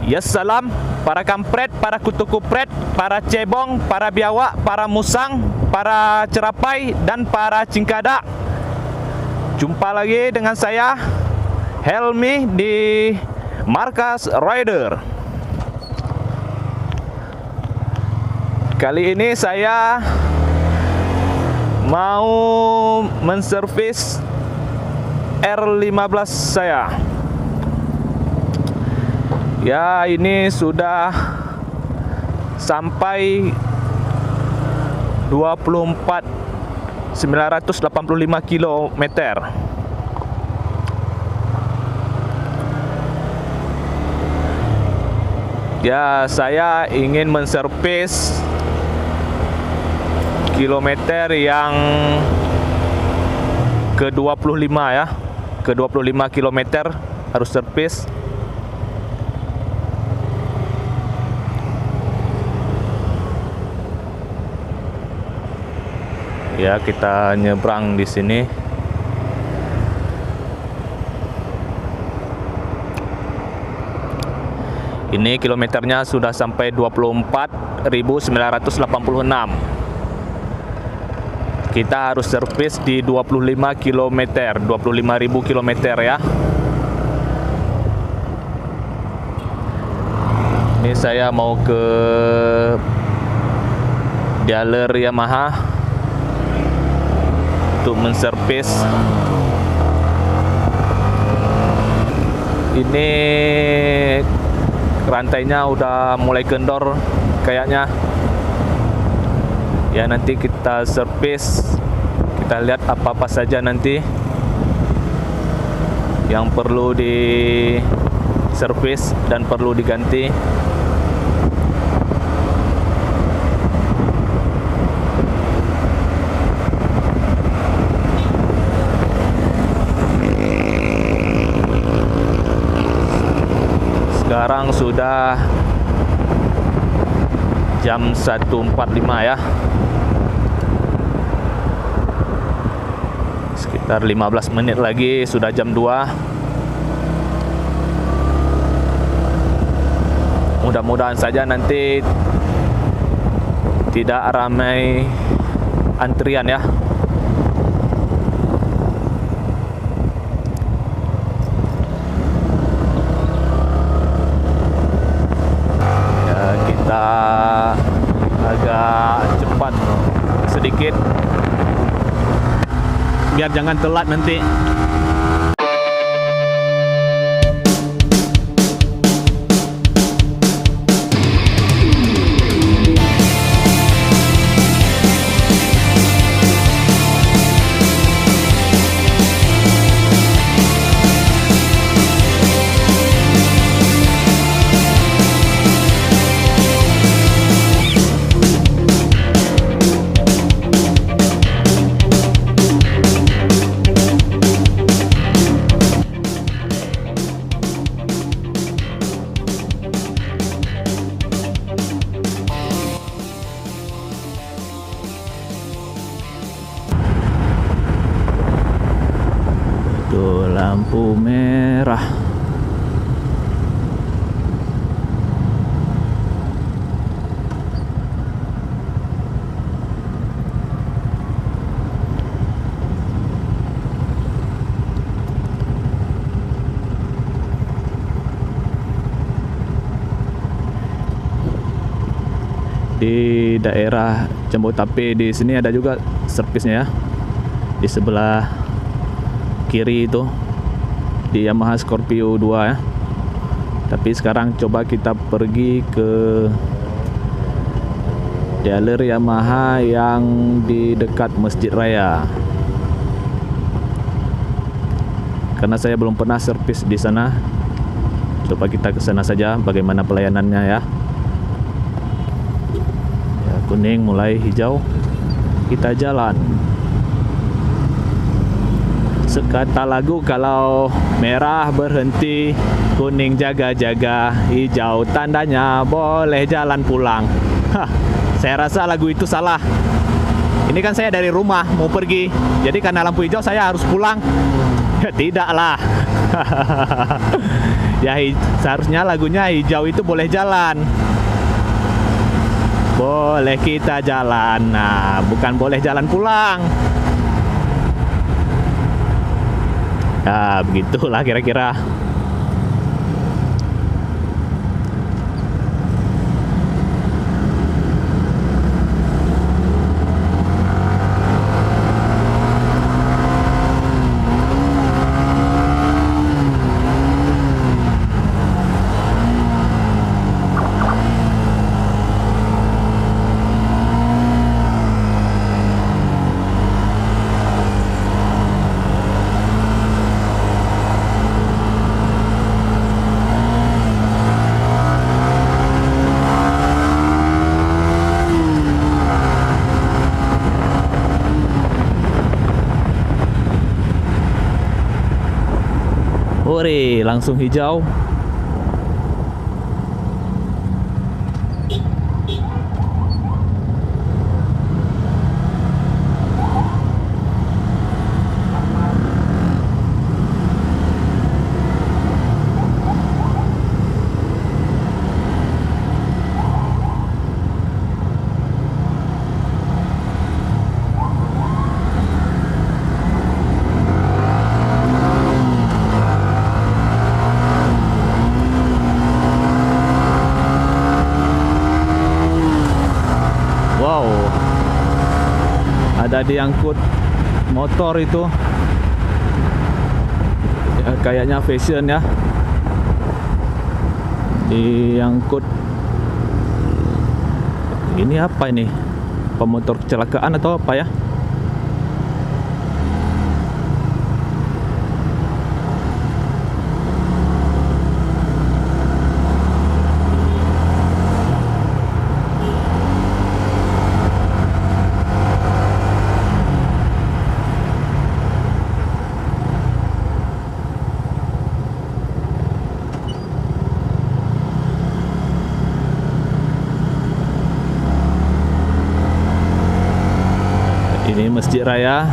Ya salam para kampret, para kutu kupret, para cebong, para biawak, para musang, para cerapai, dan para cingkada. Jumpa lagi dengan saya Helmi di Markas Rider. Kali ini saya mau menservis R15 saya. Ya, ini sudah sampai 24.985 km. Ya, saya ingin menservis kilometer yang ke-25 ya. Ke-25 km harus servis. Ya, kita nyebrang di sini. Ini kilometernya sudah sampai 24.986. Kita harus servis di 25 km, 25.000 km ya. Ini saya mau ke dealer Yamaha untuk menservis. Ini rantainya udah mulai kendor kayaknya. Ya, nanti kita servis, kita lihat apa-apa saja nanti yang perlu di servis dan perlu diganti. Sekarang sudah jam 1.45 ya. Sekitar 15 menit lagi sudah jam 2. Mudah-mudahan saja nanti tidak ramai antrian ya. Kita agak cepat sedikit biar jangan telat nanti. Tuh, lampu merah. Di daerah Jambu-Tape di sini ada juga servisnya ya. Di sebelah kiri itu di Yamaha Scorpio 2 ya. Tapi sekarang coba kita pergi ke dealer Yamaha yang di dekat Masjid Raya. Karena saya belum pernah servis di sana. Coba kita ke sana saja bagaimana pelayanannya ya. Ya, kuning mulai hijau. Kita jalan. Sekata lagu, kalau merah berhenti, kuning jaga-jaga, hijau tandanya boleh jalan pulang. Hah, saya rasa lagu itu salah. Ini kan saya dari rumah mau pergi, jadi karena lampu hijau saya harus pulang. Ya, tidaklah. Ya, seharusnya lagunya hijau itu boleh jalan. Boleh kita jalan. Nah, bukan boleh jalan pulang. Ya, begitulah kira-kira. Ore, langsung hijau. Wow, ada diangkut motor itu ya, kayaknya fashion ya, diangkut. Ini apa ini, pemotor kecelakaan atau apa ya? Ini Masjid Raya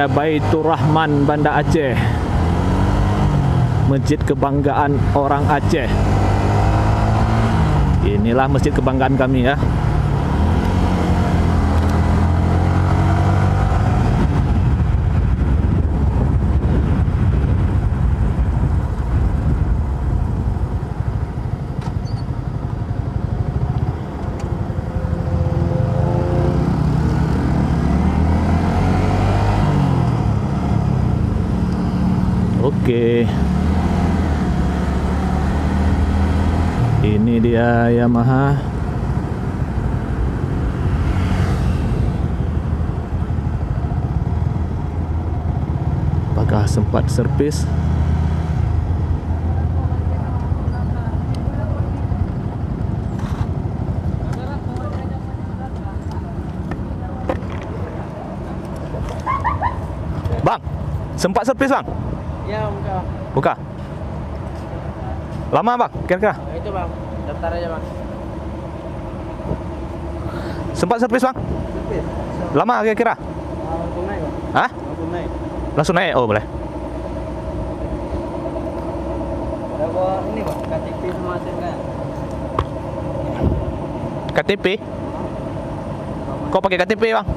Baitur Rahman, Banda Aceh. Masjid kebanggaan orang Aceh. Inilah masjid kebanggaan kami ya. Oke. Ini dia Yamaha. Apakah sempat servis? Bang, sempat servis bang? Ya, buka. Buka. Lama bang, kira-kira? Nah, itu bang, daftar aja bang. Sempat servis bang? Servis. Lama kira-kira? Langsung naik bang. Hah? Langsung naik. Langsung naik? Oh boleh. Ada bawa ini bang, KTP sama SIM kan? KTP? Kau pakai KTP bang?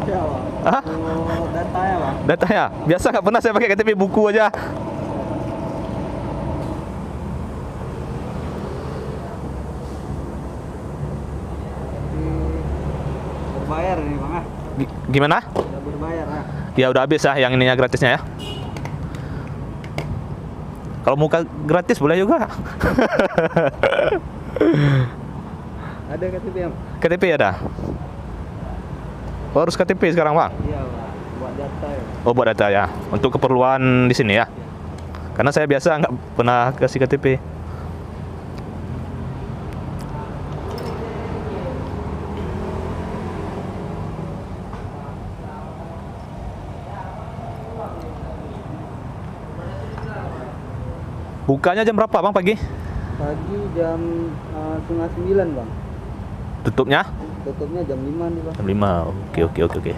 Ya bang. Hah? Oh, data ya bang. Data ya? Biasa nggak pernah saya pakai KTP, buku aja. Berbayar ini bang ah. Gimana? Udah berbayar ah. Ya udah habis ya yang ininya gratisnya ya. Kalau muka gratis boleh juga. Ada KTP bang? KTP ada? Oh, harus KTP sekarang bang? Iya bang, buat data ya. Oh buat data ya, untuk keperluan di sini ya. Karena saya biasa nggak pernah kasih KTP. Bukanya jam berapa bang pagi? Pagi jam 8:30 bang. Tutupnya? Tutupnya jam 5 nih bang. Jam 5. Oke.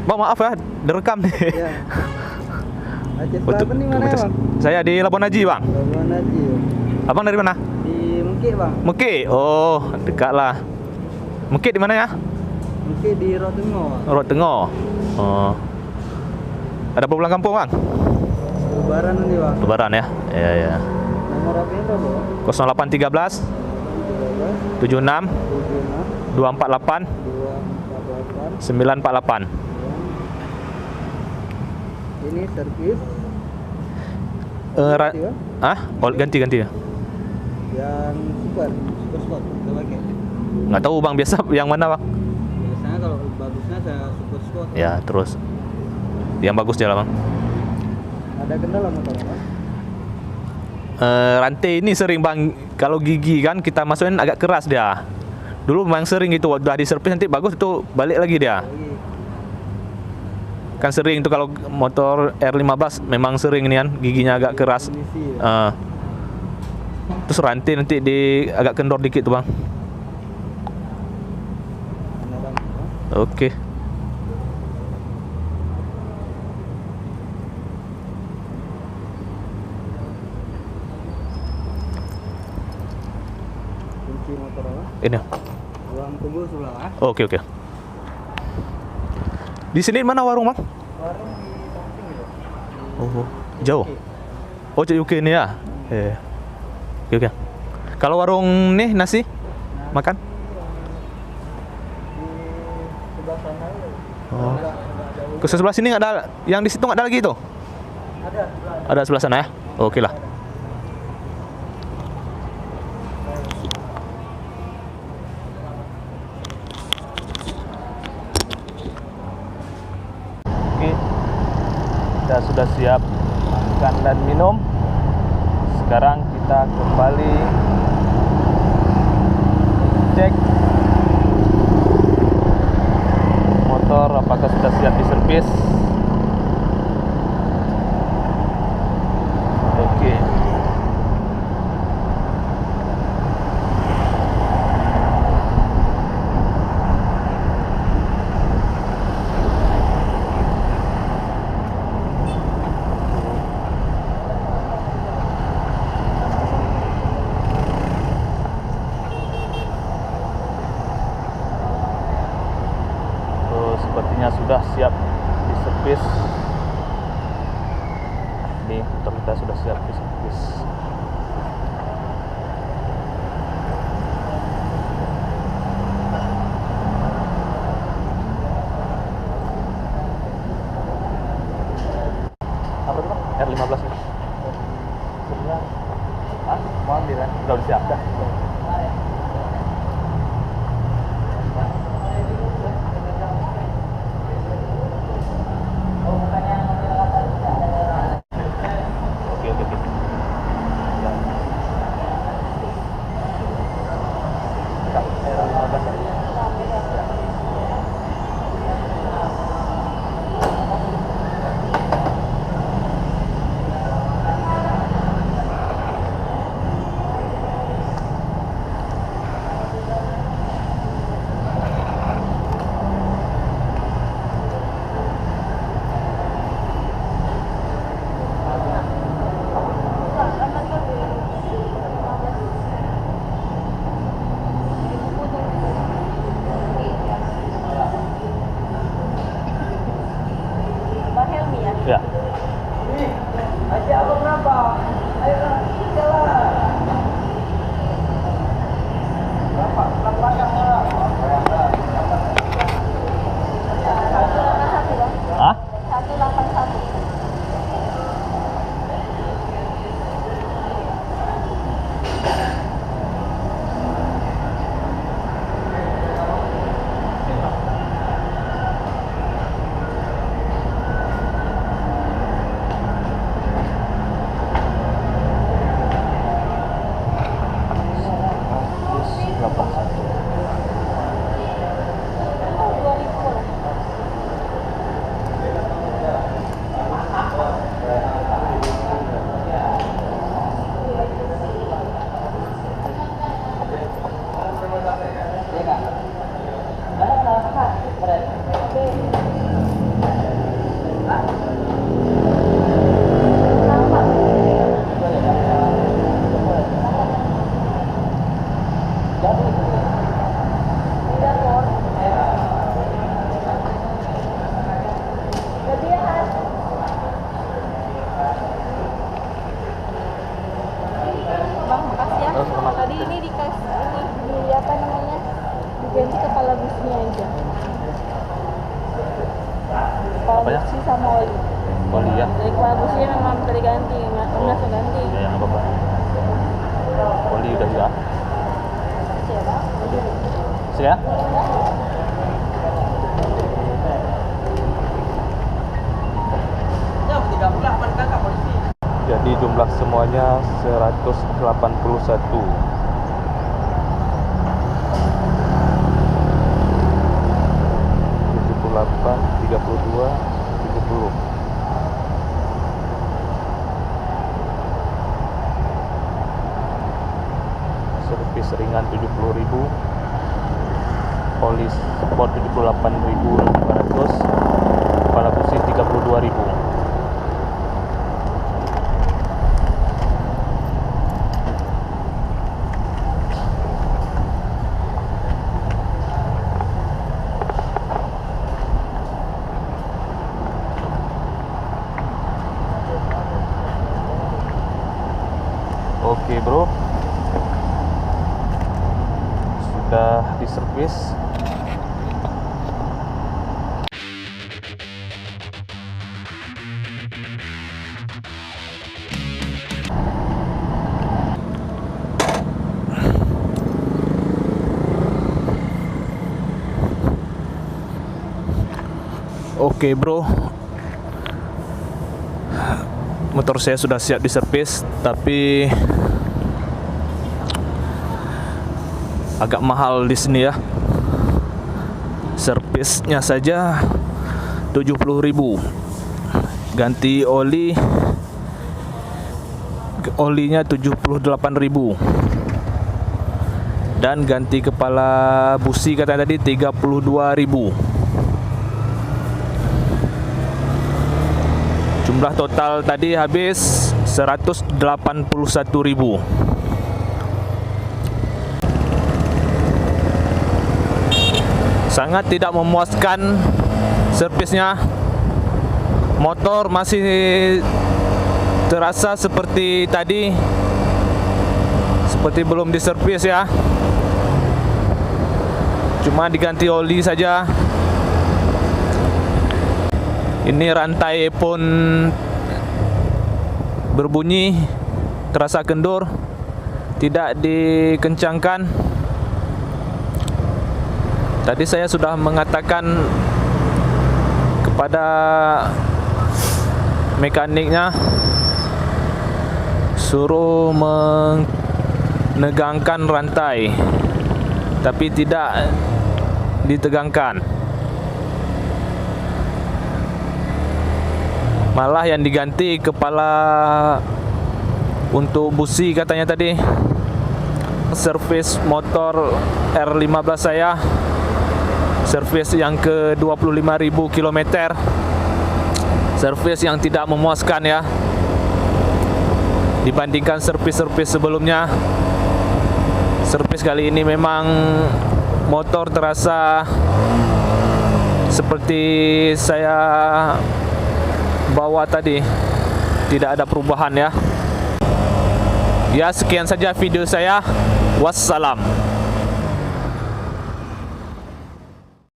Bang, maaf ya, direkam nih. Ya. Aceh Selatan nih mana ya, Bang? Saya di Labuan Haji, Bang. Labuan Haji. Abang dari mana? Di Mengke, Bang. Mengke. Oh, dekat lah. Mengke di mana ya? Mengke di Rotengo, Bang. Rot Tengah. Oh. Ada pulang kampung, Bang? Lebaran nanti, Bang. Lebaran ya. Iya, ya. Nomor HP-nya berapa, Bang? 0813 13 76 76 248 248. 948. Ini servis Ra- ganti, Bang? Oh, ganti-ganti ya. Yang super sport kita pakai. Nggak tahu, Bang, biasa yang mana, Bang? Biasanya kalau bagusnya saya super sport. Ya, terus yang bagus dia lah, Bang. Ada kendala motor, Bang? Rantai ini sering, Bang, kalau gigi kan kita masukin agak keras dia. Dulu memang sering itu, udah di servis nanti bagus itu balik lagi dia. Lagi. Kan sering itu kalau motor R15 memang sering ini kan giginya agak keras. Kondisi, ya. Terus rantai nanti di agak kendor dikit tuh, Bang. Benar, Bang. Oke. Kunci motor, Bang. Ini. Ruang tunggu sebelah, Bang. Oke, oke. Di sini mana warung, Bang? Warung di samping ya. Oh, jauh. Oh, cek UK ini ya. Oke, oke. Kalau warung nih nasi makan? Di sebelah sana ya. Oh. Enggak jauh. Ke sebelah sini nggak ada, yang di situ nggak ada lagi itu? Ada sebelah. Ada sebelah sana ya? Oke lah. Oke, kita sudah siap makan dan minum. Sekarang kita kembali cek motor apakah sudah siap diservis. Oke. Sepertinya sudah siap diservis. Ini motor kita sudah siap diservis. Apa itu, Bang? R15 nih. Mau ambil kan? Udah siap dah. Oke, oke, oke. Ya. Kak, R15 ya? Ya. Aja apa berapa? Ayo jalan. Berapa? Hah? 181. Apanya? busi sama oli. Oli ya. Dari kepala businya memang tadi ganti, nggak langsung ganti. Ya, yang apa-apa. Oli udah juga. Siapa? Ya. Ya, 38 kakak polisi. Jadi jumlah semuanya 181. Delapan, 32, 70. Servis ringan 70.000, oli sport 78.500, kepala busi 32.000. Oke bro, sudah diservis. Oke bro, motor saya sudah siap diservis, tapi agak mahal di sini ya. Servisnya saja 70.000. Ganti olinya 78.000. Dan ganti kepala busi kata tadi 32.000. Jumlah total tadi habis 181.000. Sangat tidak memuaskan servisnya. Motor masih terasa seperti tadi, seperti belum diservis ya. Cuma diganti oli saja. Ini rantai pun berbunyi, terasa kendur, tidak dikencangkan. Tadi saya sudah mengatakan kepada mekaniknya suruh menegangkan rantai, tapi tidak ditegangkan. Malah yang diganti kepala untuk busi katanya tadi. Servis motor R15 saya, servis yang ke 25.000 km, servis yang tidak memuaskan ya, dibandingkan servis-servis sebelumnya. Servis kali ini memang motor terasa seperti saya bawa tadi, tidak ada perubahan ya. Ya, sekian saja video saya. Wassalam.